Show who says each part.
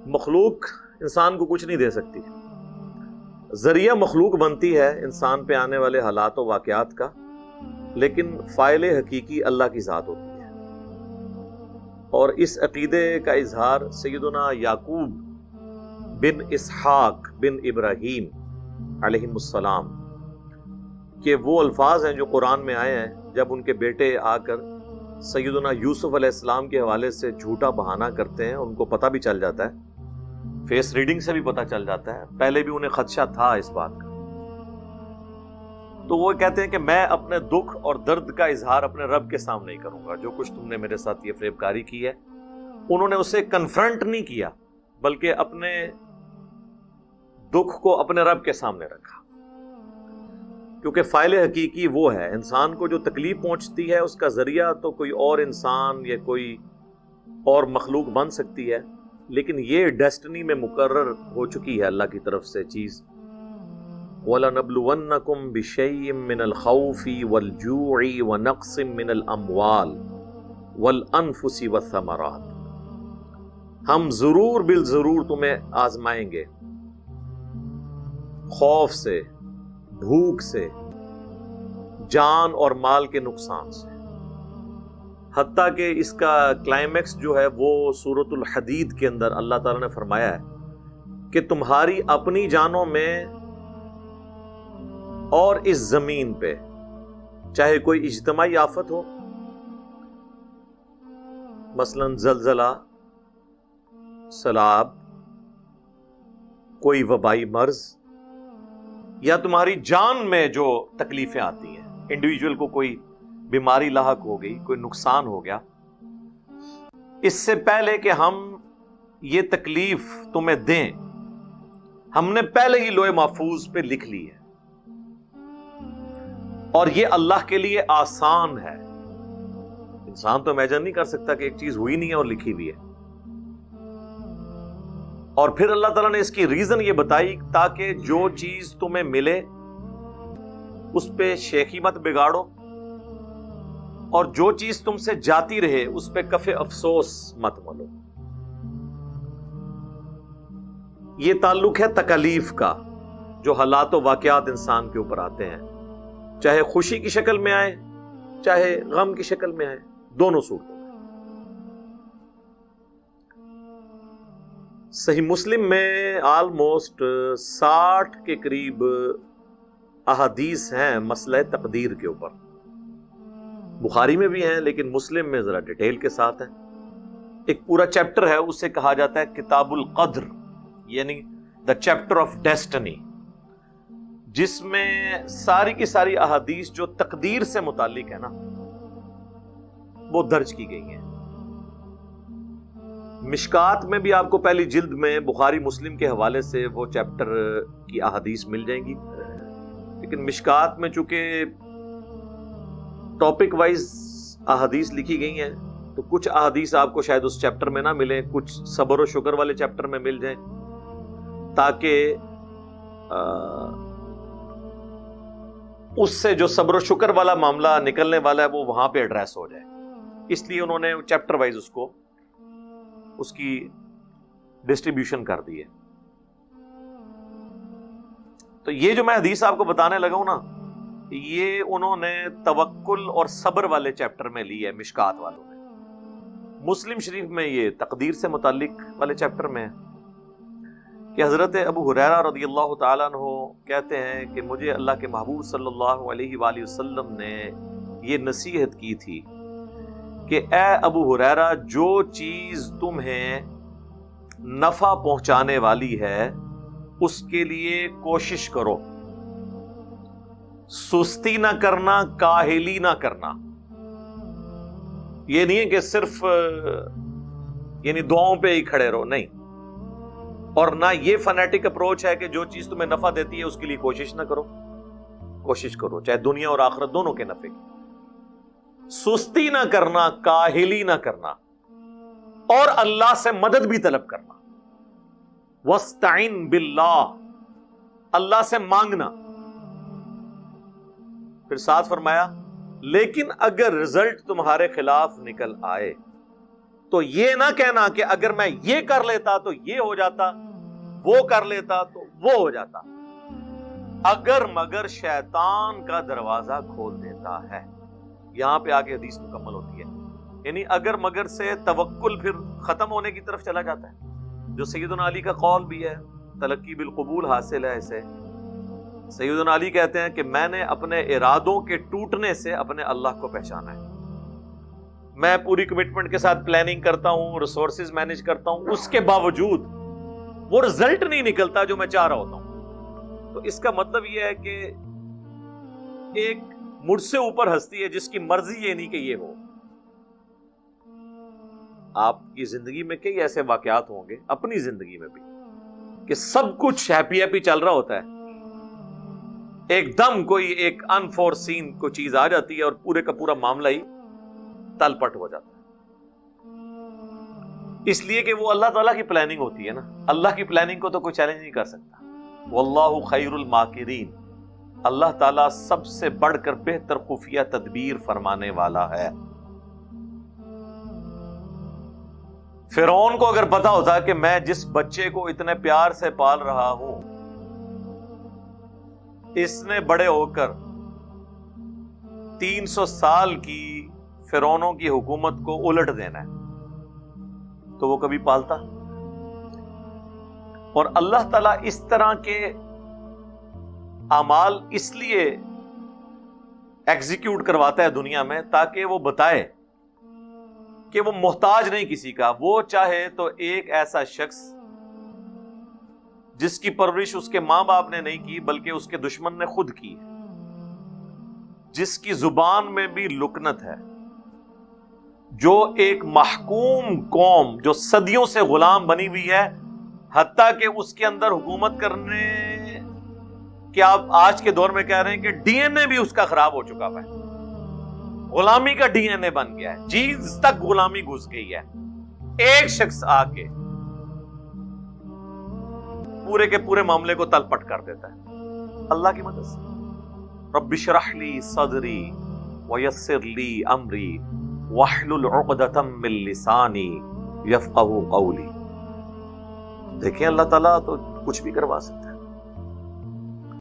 Speaker 1: مخلوق انسان کو کچھ نہیں دے سکتی. ذریعہ مخلوق بنتی ہے انسان پہ آنے والے حالات و واقعات کا، لیکن فاعل حقیقی اللہ کی ذات ہوتی ہے. اور اس عقیدے کا اظہار سیدنا یعقوب بن اسحاق بن ابراہیم علیہ السلام کہ وہ الفاظ ہیں جو قرآن میں آئے ہیں جب ان کے بیٹے آ کر سیدنا یوسف علیہ السلام کے حوالے سے جھوٹا بہانہ کرتے ہیں. ان کو پتہ بھی چل جاتا ہے، فیس ریڈنگ سے بھی پتہ چل جاتا ہے، پہلے بھی انہیں خدشہ تھا اس بات کا. تو وہ کہتے ہیں کہ میں اپنے دکھ اور درد کا اظہار اپنے رب کے سامنے ہی کروں گا. جو کچھ تم نے میرے ساتھ یہ فریب کاری کی ہے، انہوں نے اسے کنفرنٹ نہیں کیا بلکہ اپنے دکھ کو اپنے رب کے سامنے رکھا. کیونکہ فاعل حقیقی وہ ہے. انسان کو جو تکلیف پہنچتی ہے اس کا ذریعہ تو کوئی اور انسان یا کوئی اور مخلوق بن سکتی ہے، لیکن یہ ڈیسٹنی میں مقرر ہو چکی ہے اللہ کی طرف سے چیز. وَلَنَبْلُوَنَّكُمْ بِشَيْءٍ مِّنَ الْخَوْفِ وَالْجُوعِ وَنَقْصٍ مِّنَ الْأَمْوَالِ وَالْأَنفُسِ وَالثَّمَرَاتِ. ہم ضرور بالضرور تمہیں آزمائیں گے، خوف سے، بھوک سے، جان اور مال کے نقصان سے. حتیٰ کہ اس کا کلائمیکس جو ہے وہ سورۃ الحدید کے اندر اللہ تعالیٰ نے فرمایا ہے کہ تمہاری اپنی جانوں میں اور اس زمین پہ چاہے کوئی اجتماعی آفت ہو، مثلا زلزلہ، سیلاب، کوئی وبائی مرض، یا تمہاری جان میں جو تکلیفیں آتی ہیں، انڈیویجول کو کوئی بیماری لاحق ہو گئی، کوئی نقصان ہو گیا، اس سے پہلے کہ ہم یہ تکلیف تمہیں دیں ہم نے پہلے ہی لوح محفوظ پہ لکھ لی ہے. اور یہ اللہ کے لیے آسان ہے. انسان تو امیجن نہیں کر سکتا کہ ایک چیز ہوئی نہیں ہے اور لکھی ہوئی ہے. اور پھر اللہ تعالیٰ نے اس کی ریزن یہ بتائی تاکہ جو چیز تمہیں ملے اس پہ شیخی مت بگاڑو، اور جو چیز تم سے جاتی رہے اس پہ کف افسوس مت ملو. یہ تعلق ہے تکالیف کا جو حالات و واقعات انسان کے اوپر آتے ہیں، چاہے خوشی کی شکل میں آئے چاہے غم کی شکل میں آئے، دونوں صورتوں میں. صحیح مسلم میں آلموسٹ 60 کے قریب احادیث ہیں مسئلہ تقدیر کے اوپر. بخاری میں بھی ہیں لیکن مسلم میں ذرا ڈیٹیل کے ساتھ ہیں. ایک پورا چیپٹر ہے، اسے کہا جاتا ہے کتاب القدر، یعنی دا چیپٹر آف ڈیسٹنی، جس میں ساری کی ساری احادیث جو تقدیر سے متعلق ہے نا وہ درج کی گئی ہیں. مشکات میں بھی آپ کو پہلی جلد میں بخاری مسلم کے حوالے سے وہ چیپٹر کی احادیث مل جائیں گی، لیکن مشکات میں چونکہ ٹاپک وائز احادیث لکھی گئی ہیں تو کچھ احادیث آپ کو شاید اس چیپٹر میں نہ ملیں، کچھ صبر و شکر والے چیپٹر میں مل جائیں، تاکہ اس سے جو صبر و شکر والا معاملہ نکلنے والا ہے وہ وہاں پہ ایڈریس ہو جائے. اس لیے انہوں نے چیپٹر وائز اس کی ڈسٹریبیوشن کر دی ہے. تو یہ جو میں حدیث آپ کو بتانے لگا ہوں نا، یہ انہوں نے توکل اور صبر والے چیپٹر میں لی ہے مشکات والوں نے. مسلم شریف میں یہ تقدیر سے متعلق والے چیپٹر میں ہے کہ حضرت ابو ہریرہ رضی اللہ تعالیٰ عنہ کہتے ہیں کہ مجھے اللہ کے محبوب صلی اللہ علیہ وآلہ وسلم نے یہ نصیحت کی تھی کہ اے ابو ہریرہ، جو چیز تمہیں نفع پہنچانے والی ہے اس کے لیے کوشش کرو، سستی نہ کرنا، کاہلی نہ کرنا. یہ نہیں ہے کہ صرف یعنی دعاؤں پہ ہی کھڑے رہو، نہیں. اور نہ یہ فنیٹک اپروچ ہے کہ جو چیز تمہیں نفع دیتی ہے اس کے لیے کوشش نہ کرو. کوشش کرو چاہے دنیا اور آخرت دونوں کے نفع کی. سستی نہ کرنا، کاہلی نہ کرنا، اور اللہ سے مدد بھی طلب کرنا. وَاسْتَعِن بِاللَّهِ، اللہ سے مانگنا. پھر ساتھ فرمایا لیکن اگر رزلٹ تمہارے خلاف نکل آئے تو یہ نہ کہنا کہ اگر میں یہ کر لیتا تو یہ ہو جاتا، وہ کر لیتا تو وہ ہو جاتا، اگر مگر شیطان کا دروازہ کھول دیتا ہے۔ یہاں پہ آگے حدیث مکمل ہوتی ہے، یعنی اگر مگر سے توکل پھر ختم ہونے کی طرف چلا جاتا ہے، جو سیدنا علی کا قول بھی ہے، تلقی بالقبول حاصل ہے اسے۔ سیدنا علی کہتے ہیں کہ میں نے اپنے ارادوں کے ٹوٹنے سے اپنے اللہ کو پہچانا ہے۔ میں پوری کمٹمنٹ کے ساتھ پلاننگ کرتا ہوں، ریسورسز مینج کرتا ہوں، اس کے باوجود وہ رزلٹ نہیں نکلتا جو میں چاہ رہا ہوتا ہوں۔ تو اس کا مطلب یہ ہے کہ ایک مجھ سے اوپر ہستی ہے جس کی مرضی یہ نہیں کہ یہ ہو۔ آپ کی زندگی میں کئی ایسے واقعات ہوں گے، اپنی زندگی میں بھی، کہ سب کچھ ہیپی ہیپی چل رہا ہوتا ہے، ایک دم کوئی ایک انفورسین کوئی چیز آ جاتی ہے اور پورے کا پورا معاملہ ہی تل پٹ ہو جاتا ہے۔ اس لیے کہ وہ اللہ تعالیٰ کی پلاننگ ہوتی ہے نا، اللہ کی پلاننگ کو تو کوئی چیلنج نہیں کر سکتا۔ واللہ خیر الماکرین، اللہ تعالیٰ سب سے بڑھ کر بہتر خفیہ تدبیر فرمانے والا ہے۔ فرعون کو اگر پتا ہوتا کہ میں جس بچے کو اتنے پیار سے پال رہا ہوں، اس نے بڑے ہو کر 300 سال کی فرعونوں کی حکومت کو الٹ دینا ہے، تو وہ کبھی پالتا؟ اور اللہ تعالیٰ اس طرح کے اعمال اس لیے ایگزیکیوٹ کرواتا ہے دنیا میں تاکہ وہ بتائے کہ وہ محتاج نہیں کسی کا۔ وہ چاہے تو ایک ایسا شخص جس کی پرورش اس کے ماں باپ نے نہیں کی بلکہ اس کے دشمن نے خود کی، جس کی زبان میں بھی لکنت ہے، جو ایک محکوم قوم جو صدیوں سے غلام بنی ہوئی ہے، حتیٰ کہ اس کے اندر حکومت کرنے کہ آپ آج کے دور میں کہہ رہے ہیں کہ ڈی این اے بھی اس کا خراب ہو چکا ہے، غلامی کا ڈی این اے بن گیا ہے، جینز تک غلامی گھس گئی ہے۔ ایک شخص آ کے پورے کے پورے معاملے کو تل پٹ کر دیتا ہے اللہ کی مدد سے۔ رب اشرح لی صدری ویسر لی امری واحلل عقدۃ من لسانی یفقہوا قولی۔ دیکھیں اللہ تعالیٰ تو کچھ بھی کروا سکتا ہے۔